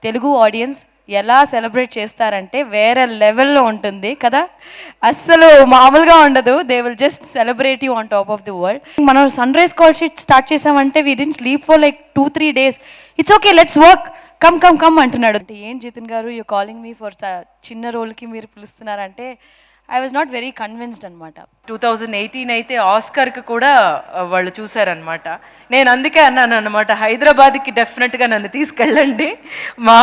Telugu audience ఎలా celebrate చేస్తారంటే వేరే లెవెల్లో ఉంటుంది కదా. అస్సలు మామూలుగా ఉండదు. They will just celebrate you on top of the world. మనం sunrise call sheet start చేసామంటే we didn't sleep for like 2-3 days. It's okay, let's work, come come come అంటున్నాడు. అంటే ఏంటి జితిన్ గారు, యూ కాలింగ్ మీ ఫర్ చిన్న రోల్కి మీరు పిలుస్తున్నారంటే I was not very convinced అనమాట. 2018 అయితే ఆస్కర్కి కూడా వాళ్ళు చూశారనమాట. నేను అందుకే అన్నాను అనమాట, హైదరాబాద్కి డెఫినెట్గా నన్ను తీసుకెళ్ళండి, మా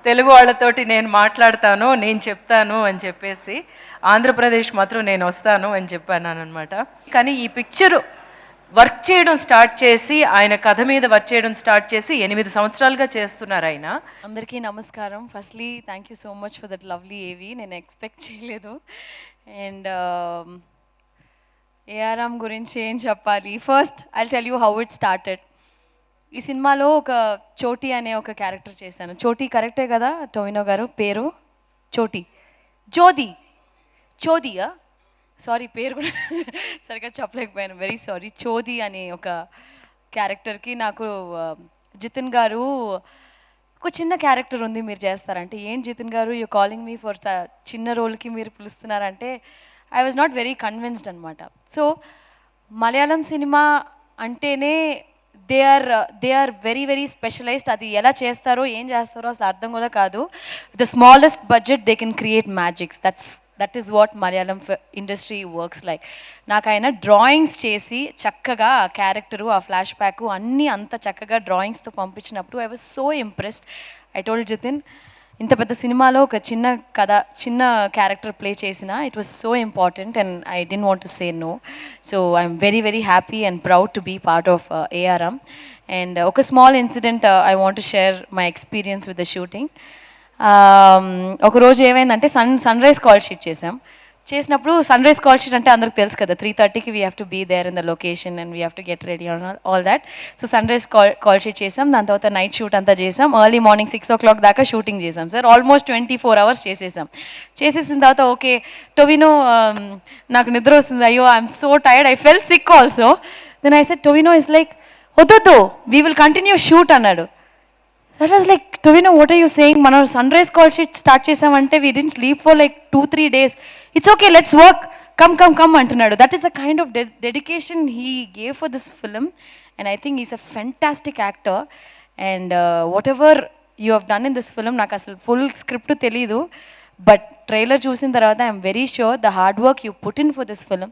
తెలుగు వాళ్ళతోటి నేను మాట్లాడతాను, నేను చెప్తాను అని చెప్పేసి. ఆంధ్రప్రదేశ్ మాత్రం నేను వస్తాను అని చెప్పాను అనమాట. కానీ ఈ పిక్చర్ వర్క్ చేయడం స్టార్ట్ చేసి, ఆయన కథ మీద వర్క్ చేయడం స్టార్ట్ చేసి 8 సంవత్సరాలుగా చేస్తున్నారు ఆయన. అందరికీ నమస్కారం. Firstly thank you so much for that lovely ఏవి. నేను ఎక్స్పెక్ట్ చేయలేదు. అండ్ ఏఆర్ఎం గురించి ఏం చెప్పాలి. First I'll tell you how it started. ఈ సినిమాలో ఒక చోటీ అనే ఒక క్యారెక్టర్ చేశాను. చోటీ కరెక్టే కదా టోవినో గారు పేరు? చోటీ, జోది, చోదియా, సారీ పేరు కూడా సరిగ్గా చెప్పలేకపోయాను, వెరీ సారీ. చోది అనే ఒక క్యారెక్టర్కి నాకు జితిన్ గారు ఒక చిన్న క్యారెక్టర్ ఉంది, మీరు చేస్తారంటే ఏంటి జితిన్ గారు, యూ కాలింగ్ మీ ఫర్ చిన్న రోల్కి మీరు పిలుస్తున్నారంటే I was not very convinced అనమాట. సో మలయాళం సినిమా అంటేనే they are very very specialized. అది ఎలా చేస్తారో ఏం చేస్తారో అసలు అర్థం కూడా కాదు. With the smallest budget they can create magics. That is what Malayalam industry works like. నాకు ఆయన డ్రాయింగ్స్ చేసి చక్కగా ఆ క్యారెక్టరు, ఆ ఫ్లాష్ బ్యాక్ అన్నీ అంత చక్కగా డ్రాయింగ్స్తో పంపించినప్పుడు I was so impressed. I told Jithin, ఇంత పెద్ద సినిమాలో ఒక చిన్న కథ, చిన్న క్యారెక్టర్ ప్లే చేసిన it was so important and I don't want to say no. So I'm very very happy and proud to be part of ARM. And ఒక small incident I want to share my experience with the shooting. ఒకరోజు ఏమైందంటే sunrise call sheet చేసినప్పుడు sunrise call sheet అంటే అందరికి తెలుసు కదా, 3:30కి we have to be there in the location and we have to get ready all that. So sunrise call sheet చేసాం, దాని తర్వాత నైట్ షూట్ అంతా చేసాం, ఎర్లీ మార్నింగ్ 6 o'clock దాకా షూటింగ్ చేసాం సార్. ఆల్మోస్ట్ 24 hours చేసేసిన తర్వాత ఓకే టొవినో, నాకు నిద్ర వస్తుంది, అయ్యో I'm so tired, I fell sick also. Then I said Tovino is like వద్దు వీ విల్ కంటిన్యూ షూట్ అన్నాడు. That was like Tovino what are you saying, మనం sunrise call sheet start చేసామంటే we didn't sleep for like 2-3 days. It's okay, let's work, come అంటున్నాడు. That is a kind of dedication he gave for this film and I think is a fantastic actor. And what ever you have done in this film, నాకు అసలు full script తెలీదు, but trailer చూసిన తర్వాత I'm very sure the hard work you put in for this film,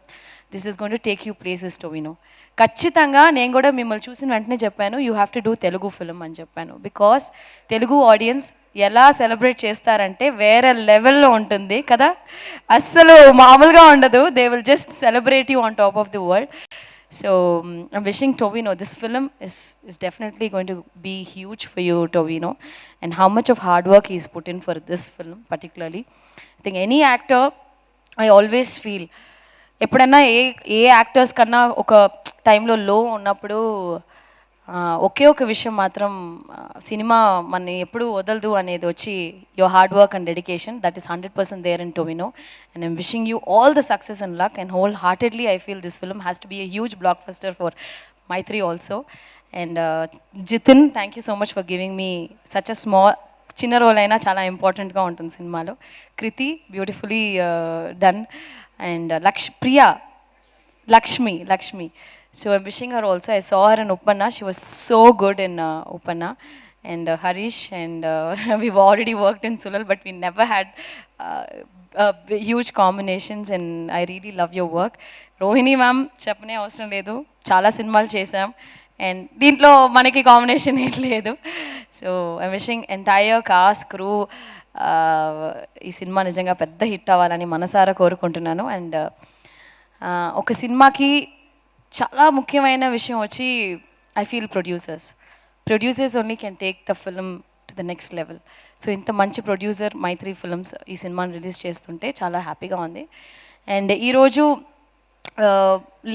this is going to take you places Tovino. ఖచ్చితంగా నేను కూడా మిమ్మల్ని చూసిన వెంటనే చెప్పాను, you have to do Telugu film అని చెప్పాను. బికాస్ తెలుగు ఆడియన్స్ ఎలా సెలబ్రేట్ చేస్తారంటే వేరే లెవెల్లో ఉంటుంది కదా. అస్సలు మామూలుగా ఉండదు. They will just celebrate you on top of the world. So I'm wishing Tovino this film is definitely going to be huge for you, Tovino, and how much of hard work he's put in for this film particularly. I think any actor, I always feel ఎప్పుడన్నా ఏ actors కన్నా ఒక టైంలో లో ఉన్నప్పుడు ఒకే ఒక విషయం మాత్రం cinema మన ఎప్పుడు వదలదు అనేది వచ్చి your hard work and dedication. That is 100% there in Tovino and I'm wishing you all the success and luck and wholeheartedly I feel this film has to be a huge blockbuster for Mythri also. And Jithin, thank you so much for giving me such a small, చిన్న role అయినా చాలా ఇంపార్టెంట్గా ఉంటుంది సినిమాలో. Krithi, beautifully done. And Lakshmi. So I'm wishing her also. I saw her in Uppanna. She was so good in Uppanna. And Harish, and we've already worked in Sulal, but we never had huge combinations, and I really love your work. Rohini ma'am, చెప్పనే అవసరం లేదు, చాలా సినిమాలు చేసాం and దీంట్లో మనకి combination ఏం లేదు. So I'm wishing entire cost, crew, ఈ సినిమా నిజంగా పెద్ద హిట్ అవ్వాలని మనసారా కోరుకుంటున్నాను. అండ్ ఒక సినిమాకి చాలా ముఖ్యమైన విషయం వచ్చి I feel producers only can take the film to the next level. So ఇంత మంచి ప్రొడ్యూసర్ మైత్రి ఫిల్మ్స్ ఈ సినిమాని రిలీజ్ చేస్తుంటే చాలా హ్యాపీగా ఉంది. అండ్ ఈరోజు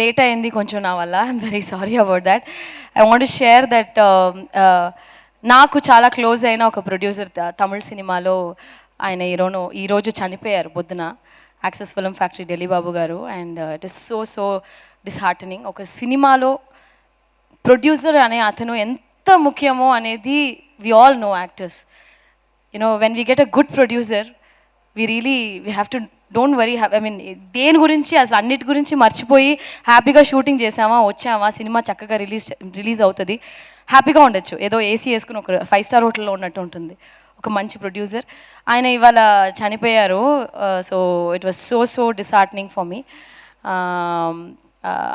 లేట్ అయింది కొంచెం నా వల్ల, I'm very sorry about that. I want to share that నాకు చాలా క్లోజ్ అయిన ఒక ప్రొడ్యూసర్ తమిళ సినిమాలో ఆయన ఈరోజు చనిపోయారు పొద్దున, Access Film Factory Delhi Babu garu. And it is so disheartening. ఒక సినిమాలో ప్రొడ్యూసర్ అనే అతను ఎంత ముఖ్యమో అనేది we all know actors. when we get a good producer, we have to, don't worry, I mean, దేని గురించి అసలు అన్నిటి గురించి మర్చిపోయి హ్యాపీగా షూటింగ్ చేసామా, వచ్చామా, సినిమా చక్కగా రిలీజ్ అవుతుంది, హ్యాపీగా ఉండొచ్చు. ఏదో ఏసీ వేసుకుని ఒక 5 స్టార్ హోటల్లో ఉన్నట్టు ఉంటుంది ఒక మంచి ప్రొడ్యూసర్. ఆయన ఇవాళ చనిపోయారు. So it was so disheartening for me.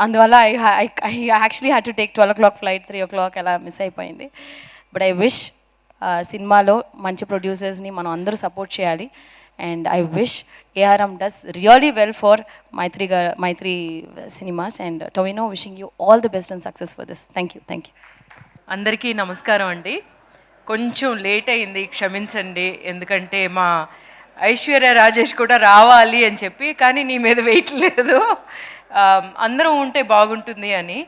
అందువల్ల I actually had to take 12 o'clock flight, 3 o'clock అలా మిస్ అయిపోయింది. బట్ ఐ విష్ సినిమాలో మంచి ప్రొడ్యూసర్స్ని మనం అందరూ సపోర్ట్ చేయాలి. And I wish ARM does really well for Mythri Cinemas. And Tovino, wishing you all the best and success for this. Thank you. అందరికీ నమస్కారం అండి. కొంచెం లేట్ అయింది, క్షమించండి. ఎందుకంటే మా ఐశ్వర్య రాజేష్ కూడా రావాలి అని చెప్పి, కానీ నీ మీద వెయిట్ లేదు, అందరం ఉంటే బాగుంటుంది అని.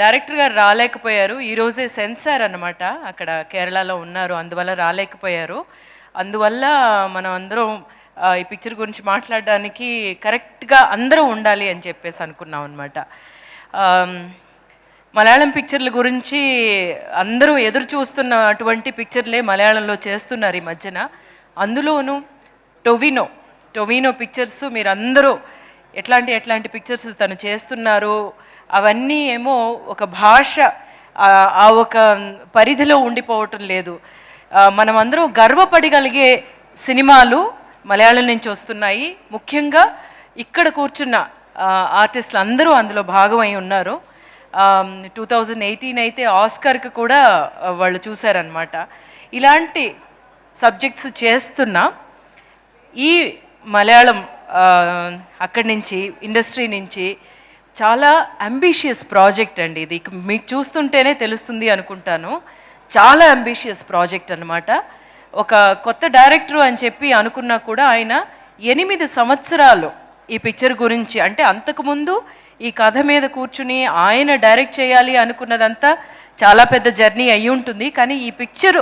డైరెక్టర్ గారు రాలేకపోయారు, ఈరోజే సెన్సార్ అన్నమాట, అక్కడ కేరళలో ఉన్నారు, అందువల్ల రాలేకపోయారు. అందువల్ల మనం అందరం ఈ పిక్చర్ గురించి మాట్లాడడానికి కరెక్ట్గా అందరం ఉండాలి అని చెప్పేసి అనుకున్నాం అనమాట. మలయాళం పిక్చర్ల గురించి అందరూ ఎదురు చూస్తున్న అటువంటి పిక్చర్లే మలయాళంలో చేస్తున్నారు ఈ మధ్యన. అందులోనూ టొవినో పిక్చర్స్ మీరు అందరూ ఎట్లాంటి పిక్చర్స్ తను చేస్తున్నారు, అవన్నీ ఏమో ఒక భాష ఆ ఒక పరిధిలో ఉండిపోవటం లేదు. మనం అందరం గర్వపడగలిగే సినిమాలు మలయాళం నుంచి వస్తున్నాయి. ముఖ్యంగా ఇక్కడ కూర్చున్న ఆర్టిస్టులు అందరూ అందులో భాగమై ఉన్నారు. 2018 అయితే ఆస్కార్కి కూడా వాళ్ళు చూశారనమాట. ఇలాంటి సబ్జెక్ట్స్ చేస్తున్న ఈ మలయాళం అక్కడి నుంచి, ఇండస్ట్రీ నుంచి చాలా అంబిషియస్ ప్రాజెక్ట్ అండి ఇది. మీకు చూస్తుంటేనే తెలుస్తుంది అనుకుంటాను. చాలా అంబిషియస్ ప్రాజెక్ట్ అనమాట. ఒక కొత్త డైరెక్టర్ అని చెప్పి అనుకున్నా కూడా ఆయన 8 సంవత్సరాలు ఈ పిక్చర్ గురించి, అంటే అంతకుముందు ఈ కథ మీద కూర్చుని ఆయన డైరెక్ట్ చేయాలి అనుకున్నదంతా చాలా పెద్ద జర్నీ అయి ఉంటుంది. కానీ ఈ పిక్చర్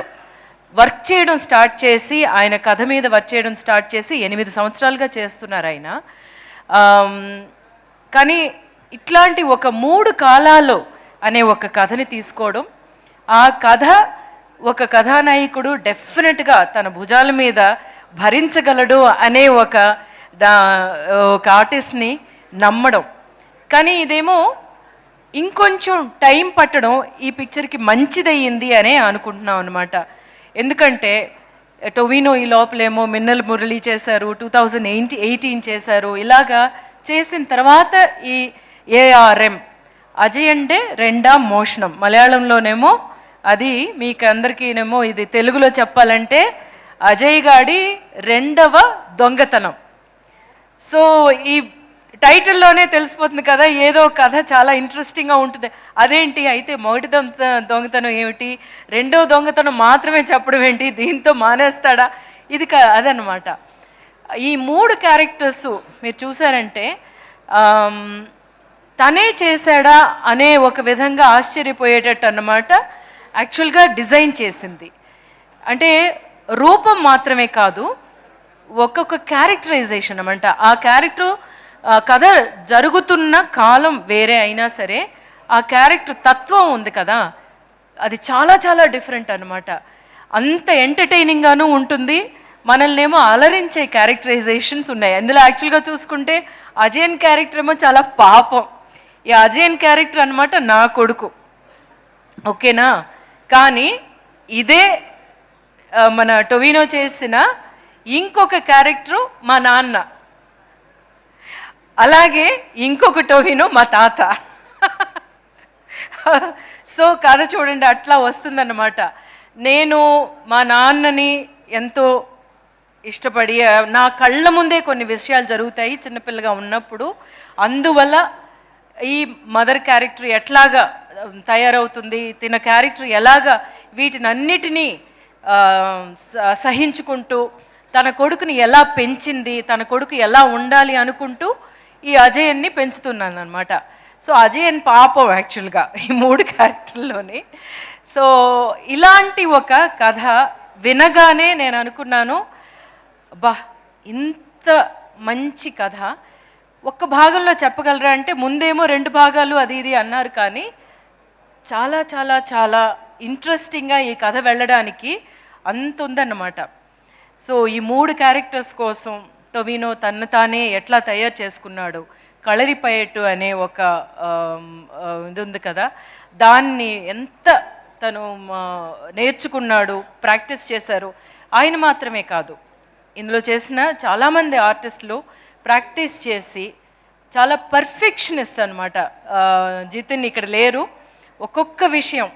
వర్క్ చేయడం స్టార్ట్ చేసి, ఆయన కథ మీద వర్క్ చేయడం స్టార్ట్ చేసి 8 సంవత్సరాలుగా చేస్తున్నారు ఆయన. కానీ ఇట్లాంటి ఒక 3 కాలాలు అనే ఒక కథని తీసుకోవడం, ఆ కథ ఒక కథానాయకుడు డెఫినెట్గా తన భుజాల మీద భరించగలడు అనే ఒక ఆర్టిస్ట్ని నమ్మడం. కానీ ఇదేమో ఇంకొంచెం టైం పట్టడం ఈ పిక్చర్కి మంచిదయ్యింది అనే అనుకుంటున్నాం అనమాట. ఎందుకంటే టొవినో ఈ లోపలేమో మిన్నల్ మురళి చేశారు, 2018 చేశారు. ఇలాగా చేసిన తర్వాత ఈ ARM, అజయ్ అంటే రెండా మోషణం, మలయాళంలోనేమో అది మీకు అందరికీనేమో, ఇది తెలుగులో చెప్పాలంటే అజయ్ గాడి 2వ దొంగతనం. సో ఈ టైటిల్లోనే తెలిసిపోతుంది కదా, ఏదో కథ చాలా ఇంట్రెస్టింగ్గా ఉంటుంది. అదేంటి అయితే మొదటి దొంగతనం ఏమిటి, 2వ దొంగతనం మాత్రమే చెప్పడం ఏంటి, దీంతో మానేస్తాడా, ఇది అదనమాట. ఈ 3 క్యారెక్టర్స్ మీరు చూసారంటే తనే చేశాడా అనే ఒక విధంగా ఆశ్చర్యపోయేటట్టు అన్నమాట. యాక్చువల్గా డిజైన్ చేసింది అంటే రూపం మాత్రమే కాదు, ఒక్కొక్క క్యారెక్టరైజేషన్ అన్నమాట. ఆ క్యారెక్టర్ కథ జరుగుతున్న కాలం వేరే అయినా సరే ఆ క్యారెక్టర్ తత్వం ఉంది కదా, అది చాలా చాలా డిఫరెంట్ అనమాట. అంత ఎంటర్టైనింగ్గాను ఉంటుంది, మనల్నేమో అలరించే క్యారెక్టరైజేషన్స్ ఉన్నాయి అందులో. యాక్చువల్గా చూసుకుంటే అజయన్ క్యారెక్టర్ ఏమో చాలా పాపం. ఈ అజయన్ క్యారెక్టర్ అనమాట నా కొడుకు, ఓకేనా. కానీ ఇదే మన టొవినో చేసిన ఇంకొక క్యారెక్టరు మా నాన్న, అలాగే ఇంకొక టొవినో మా తాత. సో కథ చూడండి అట్లా వస్తుందన్నమాట. నేను మా నాన్నని ఎంతో ఇష్టపడి, నా కళ్ళ ముందే కొన్ని విషయాలు జరుగుతాయి చిన్నపిల్లగా ఉన్నప్పుడు. అందువల్ల ఈ మదర్ క్యారెక్టర్ ఎట్లాగా తయారవుతుంది, తిన క్యారెక్టర్ ఎలాగా వీటినన్నిటినీ సహించుకుంటూ తన కొడుకుని ఎలా పెంచింది, తన కొడుకు ఎలా ఉండాలి అనుకుంటూ ఈ అజయన్ని పెంచుతున్నాను అనమాట. సో అజయన్ పాపం యాక్చువల్గా ఈ 3 క్యారెక్టర్లోని. సో ఇలాంటి ఒక కథ వినగానే నేను అనుకున్నాను, అబ్బా ఇంత మంచి కథ ఒక్క భాగంలో చెప్పగలరా అంటే, ముందేమో 2 భాగాలు అది ఇది అన్నారు, కానీ చాలా చాలా చాలా ఇంట్రెస్టింగ్గా ఈ కథ వెళ్ళడానికి అంత ఉందన్నమాట. సో ఈ 3 క్యారెక్టర్స్ కోసం టొవినో తన్ను తానే ఎట్లా తయారు చేసుకున్నాడు, కళరిపయట్టు అనే ఒక ఇది ఉంది కదా, దాన్ని ఎంత తను నేర్చుకున్నాడు, ప్రాక్టీస్ చేశారు. ఆయన మాత్రమే కాదు, ఇందులో చేసిన చాలామంది ఆర్టిస్టులు ప్రాక్టీస్ చేసి చాలా పర్ఫెక్షనిస్ట్ అనమాట. జితిన్ ఇక్కడ లేరు. ఒక్కొక్క విషయం,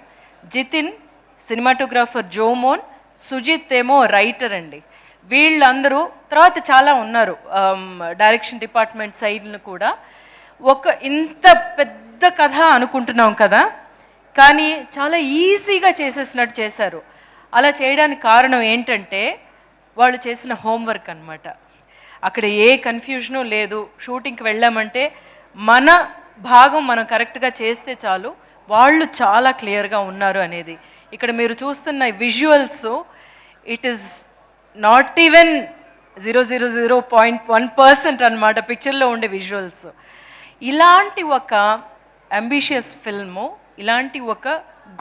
జితిన్ సినిమాటోగ్రాఫర్, జోమోన్, సుజిత్ ఏమో రైటర్ అండి. వీళ్ళందరూ తర్వాత చాలా ఉన్నారు డైరెక్షన్ డిపార్ట్మెంట్ సైడ్ను కూడా. ఇంత పెద్ద కథ అనుకుంటున్నాం కదా, కానీ చాలా ఈజీగా చేసేసినట్టు చేశారు. అలా చేయడానికి కారణం ఏంటంటే వాళ్ళు చేసిన హోంవర్క్ అనమాట. అక్కడ ఏ కన్ఫ్యూజను లేదు. షూటింగ్కి వెళ్ళామంటే మన భాగం మనం కరెక్ట్గా చేస్తే చాలు, వాళ్ళు చాలా క్లియర్గా ఉన్నారు అనేది. ఇక్కడ మీరు చూస్తున్న visuals, it is not even 0.1% అనమాట పిక్చర్లో ఉండే విజువల్స్. ఇలాంటి ఒక అంబిషియస్ ఫిల్ము, ఇలాంటి ఒక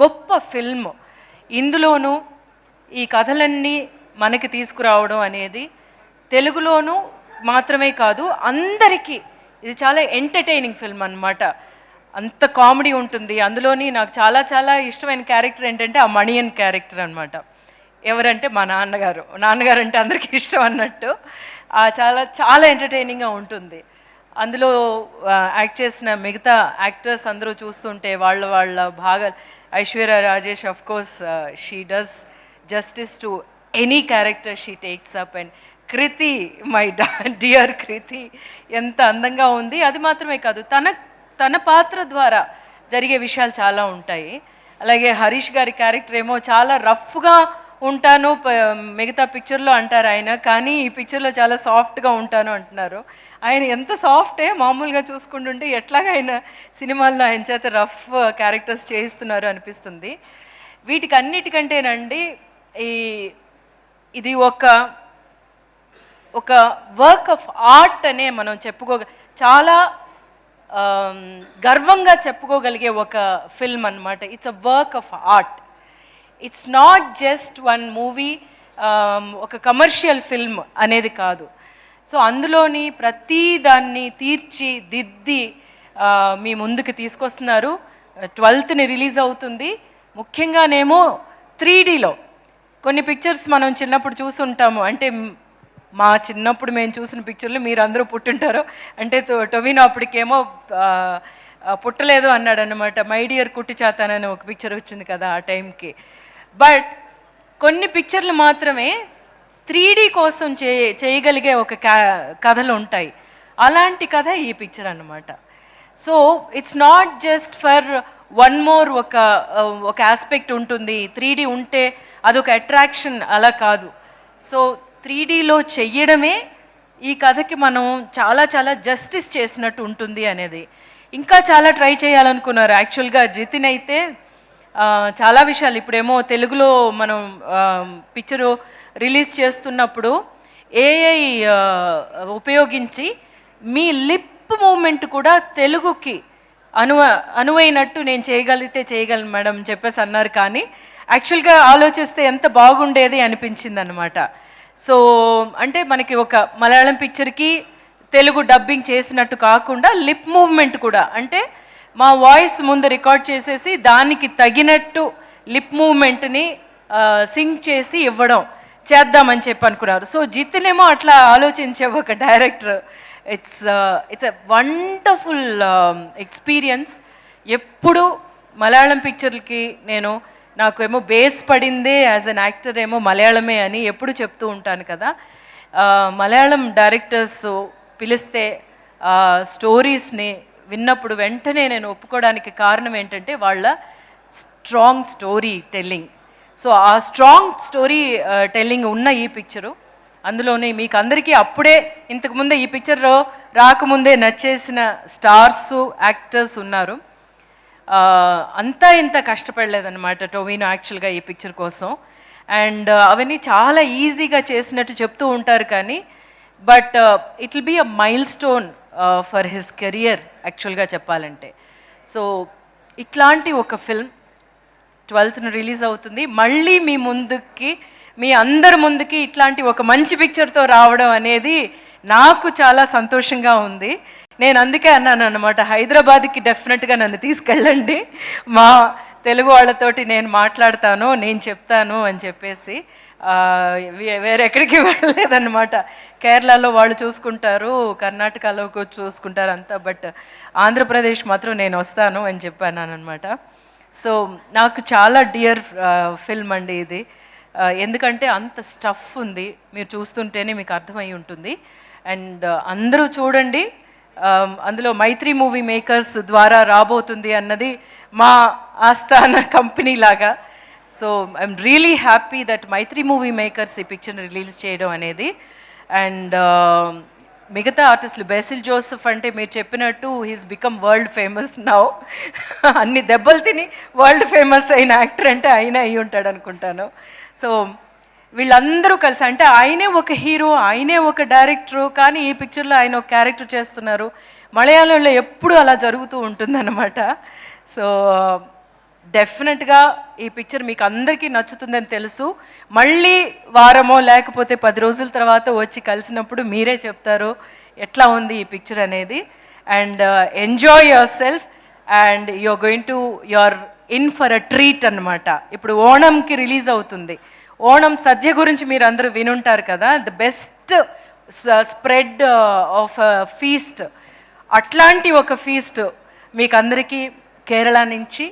గొప్ప ఫిల్మ్ ఇందులోనూ ఈ కథలన్నీ మనకి తీసుకురావడం అనేది తెలుగులోనూ మాత్రమే కాదు, అందరికీ ఇది చాలా ఎంటర్టైనింగ్ ఫిల్మ్ అనమాట. అంత కామెడీ ఉంటుంది అందులోని. నాకు చాలా చాలా ఇష్టమైన క్యారెక్టర్ ఏంటంటే ఆ మణియన్ క్యారెక్టర్ అనమాట. ఎవరంటే మా నాన్నగారు. నాన్నగారు అంటే అందరికీ ఇష్టం అన్నట్టు. చాలా చాలా ఎంటర్టైనింగ్గా ఉంటుంది. అందులో యాక్ట్ చేసిన మిగతా యాక్టర్స్ అందరూ చూస్తుంటే వాళ్ళ భాగా, Aishwarya Rajesh of course she does justice to any character she takes up. And Krithi, my dear Krithi ఎంత అందంగా ఉంది. అది మాత్రమే కాదు, తన పాత్ర ద్వారా జరిగే విషయాలు చాలా ఉంటాయి. అలాగే హరీష్ గారి క్యారెక్టర్ ఏమో చాలా రఫ్గా ఉంటాను మిగతా పిక్చర్లో అంటారు ఆయన, కానీ ఈ పిక్చర్లో చాలా సాఫ్ట్గా ఉంటాను అంటున్నారు. ఆయన ఎంత సాఫ్టే, మామూలుగా చూసుకుంటుంటే ఎట్లాగా ఆయన సినిమాల్లో ఆయన చేత రఫ్ క్యారెక్టర్స్ చేయిస్తున్నారు అనిపిస్తుంది. వీటికి అన్నిటికంటేనండి ఇది ఒక వర్క్ ఆఫ్ ఆర్ట్ అనే మనం చాలా గర్వంగా చెప్పుకోగలిగే ఒక ఫిల్మ్ అన్నమాట. It's a work of art. It's not just one movie, ఒక కమర్షియల్ ఫిల్మ్ అనేది కాదు. సో అందులోని ప్రతి దాన్ని తీర్చిదిద్ది మీ ముందుకు తీసుకొస్తున్నారు. 12th రిలీజ్ అవుతుంది. ముఖ్యంగానేమో 3Dలో. కొన్ని పిక్చర్స్ మనం చిన్నప్పుడు చూసుంటాము, అంటే మా చిన్నప్పుడు మేము చూసిన పిక్చర్లు మీరు అందరూ పుట్టుంటారు. అంటే టొవినో అప్పటికేమో పుట్టలేదు అన్నాడు అనమాట. మై డియర్ కుట్టి చాతానని ఒక పిక్చర్ వచ్చింది కదా ఆ టైంకి. బట్ కొన్ని పిక్చర్లు మాత్రమే 3D కోసం చేయగలిగే ఒక కథలు ఉంటాయి. అలాంటి కథ ఈ పిక్చర్ అన్నమాట. So it's not just for one more ఒక ఆస్పెక్ట్ ఉంటుంది. 3D ఉంటే అదొక అట్రాక్షన్, అలా కాదు. సో 3Dలో చెయ్యడమే ఈ కథకి మనం చాలా చాలా జస్టిస్ చేసినట్టు ఉంటుంది అనేది. ఇంకా చాలా ట్రై చేయాలనుకున్నారు యాక్చువల్గా జితిన్ అయితే. చాలా విషయాలు ఇప్పుడేమో తెలుగులో మనం పిక్చరు రిలీజ్ చేస్తున్నప్పుడు ఏఐ ఉపయోగించి మీ లిప్ మూమెంట్ కూడా తెలుగుకి అనువైనట్టు నేను చేయగలను మేడం చెప్పేసి అన్నారు. కానీ యాక్చువల్గా ఆలోచిస్తే ఎంత బాగుండేది అనిపించింది అనమాట. సో అంటే మనకి ఒక మలయాళం పిక్చర్కి తెలుగు డబ్బింగ్ చేసినట్టు కాకుండా లిప్ మూవ్మెంట్ కూడా, అంటే మా వాయిస్ ముందు రికార్డ్ చేసేసి దానికి తగినట్టు లిప్ మూవ్మెంట్ని సింగ్ చేసి చేద్దామని చెప్పి అనుకున్నారు. సో జితిన్ ఏమో అట్లా ఆలోచించే ఒక director. It's a wonderful experience. ఎప్పుడు మలయాళం పిక్చర్లకి నాకేమో బేస్ పడిందే యాజ్ అన్ యాక్టర్ ఏమో మలయాళమే అని ఎప్పుడు చెప్తూ ఉంటాను కదా. మలయాళం డైరెక్టర్స్ పిలిస్తే స్టోరీస్ని విన్నప్పుడు వెంటనే నేను ఒప్పుకోవడానికి కారణం ఏంటంటే వాళ్ళ స్ట్రాంగ్ స్టోరీ టెల్లింగ్. సో ఆ స్ట్రాంగ్ స్టోరీ టెల్లింగ్ ఉన్న ఈ పిక్చరు, అందులోనే మీకు అందరికీ అప్పుడే ఇంతకుముందే ఈ పిక్చర్లో రాకముందే నచ్చేసిన స్టార్స్ యాక్టర్స్ ఉన్నారు. అంతా ఇంత కష్టపడలేదన్నమాట టొవినో యాక్చువల్గా ఈ పిక్చర్ కోసం. అండ్ అవన్నీ చాలా ఈజీగా చేసినట్టు చెప్తూ ఉంటారు, కానీ but it will be a milestone for his career యాక్చువల్గా చెప్పాలంటే. సో ఇట్లాంటి ఒక ఫిల్మ్ 12th రిలీజ్ అవుతుంది. మళ్ళీ మీ ముందుకి మీ అందరి ముందుకి ఇట్లాంటి ఒక మంచి పిక్చర్తో రావడం అనేది నాకు చాలా సంతోషంగా ఉంది. నేను అందుకే అన్నాను అనమాట, హైదరాబాద్కి డెఫినెట్గా నన్ను తీసుకెళ్ళండి, మా తెలుగు వాళ్ళతోటి నేను మాట్లాడతాను, నేను చెప్తాను అని చెప్పేసి. వేరెక్కడికి వెళ్ళలేదన్నమాట. కేరళలో వాళ్ళు చూసుకుంటారు, కర్ణాటకలో చూసుకుంటారు అంతా, బట్ ఆంధ్రప్రదేశ్ మాత్రం నేను వస్తాను అని చెప్పాను అనమాట. సో నాకు చాలా డియర్ ఫిల్మ్ అండి ఇది. ఎందుకంటే అంత స్టఫ్ ఉంది, మీరు చూస్తుంటేనే మీకు అర్థమై ఉంటుంది. అండ్ అందరూ చూడండి. అందులో మైత్రి మూవీ మేకర్స్ ద్వారా రాబోతుంది అన్నది మా ఆస్థాన కంపెనీ లాగా. So I'm really happy that Mythri Movie Makers ఈ పిక్చర్ని రిలీజ్ చేయడం అనేది. అండ్ మిగతా ఆర్టిస్టులు, బెసిల్ జోసెఫ్ అంటే మీరు చెప్పినట్టు he's become world famous now. అన్ని దెబ్బలు తిని వరల్డ్ ఫేమస్ అయిన యాక్టర్ అంటే ఆయన అయి ఉంటాడు అనుకుంటాను. సో వీళ్ళందరూ కలిసి, అంటే ఆయనే ఒక హీరో, ఆయనే ఒక డైరెక్టరు, కానీ ఈ పిక్చర్లో ఆయన ఒక క్యారెక్టర్ చేస్తున్నారు. మలయాళంలో ఎప్పుడు అలా జరుగుతూ ఉంటుందన్నమాట. సో డెఫినెట్గా ఈ పిక్చర్ మీకు అందరికీ నచ్చుతుందని తెలుసు. మళ్ళీ వారమో లేకపోతే 10 రోజుల తర్వాత వచ్చి కలిసినప్పుడు మీరే చెప్తారు ఎట్లా ఉంది ఈ పిక్చర్ అనేది. And enjoy yourself and you're in for a treat అనమాట. ఇప్పుడు ఓణంకి రిలీజ్ అవుతుంది. ఓణం సద్య గురించి మీరు అందరూ వినుంటారు కదా, the best spread of feast. అట్లాంటి ఒక ఫీస్ట్ మీకు అందరికీ కేరళ నుంచి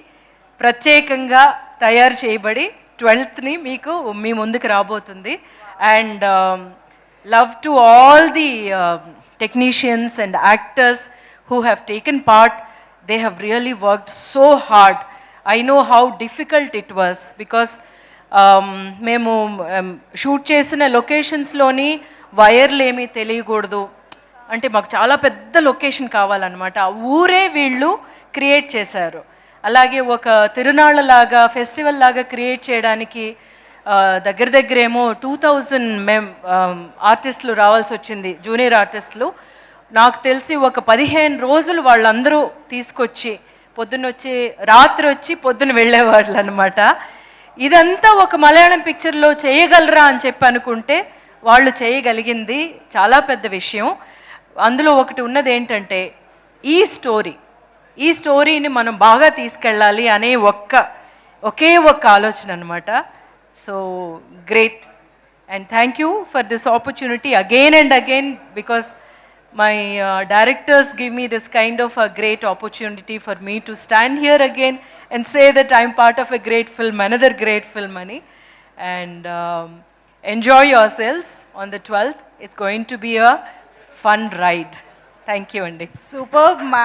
ప్రత్యేకంగా తయారు చేయబడి 12th మీకు మీ ముందుకు రాబోతుంది. And love to all the technicians and actors who have taken part. They have really worked so hard. I know how difficult it was because మేము షూట్ చేసిన లొకేషన్స్లోని వైర్లు ఏమీ తెలియకూడదు, అంటే మాకు చాలా పెద్ద లొకేషన్ కావాలన్నమాట. ఆ ఊరే వీళ్ళు క్రియేట్ చేశారు. అలాగే ఒక తిరునాళ్ళలాగా, ఫెస్టివల్ లాగా క్రియేట్ చేయడానికి దగ్గర దగ్గరేమో 2000 ఆర్టిస్టులు రావాల్సి వచ్చింది, జూనియర్ ఆర్టిస్టులు. నాకు తెలిసి ఒక 15 రోజులు వాళ్ళందరూ తీసుకొచ్చి పొద్దున్నొచ్చి రాత్రి వచ్చి పొద్దున వెళ్ళేవాళ్ళు అనమాట. ఇదంతా ఒక మలయాళం పిక్చర్లో చేయగలరా అని చెప్పి అనుకుంటే వాళ్ళు చేయగలిగింది చాలా పెద్ద విషయం. అందులో ఒకటి ఉన్నది ఏంటంటే ఈ స్టోరీని మనం బాగా తీసుకెళ్ళాలి అనే ఒకే ఒక్క ఆలోచన అనమాట. So great, and thank you for this opportunity again and again, because my directors give me this kind of a great opportunity for me to stand here again and say that I'm part of a great film, another great film, Ani. And enjoy yourselves on the 12th. It's going to be a fun ride. Thank you, Andy. Superb.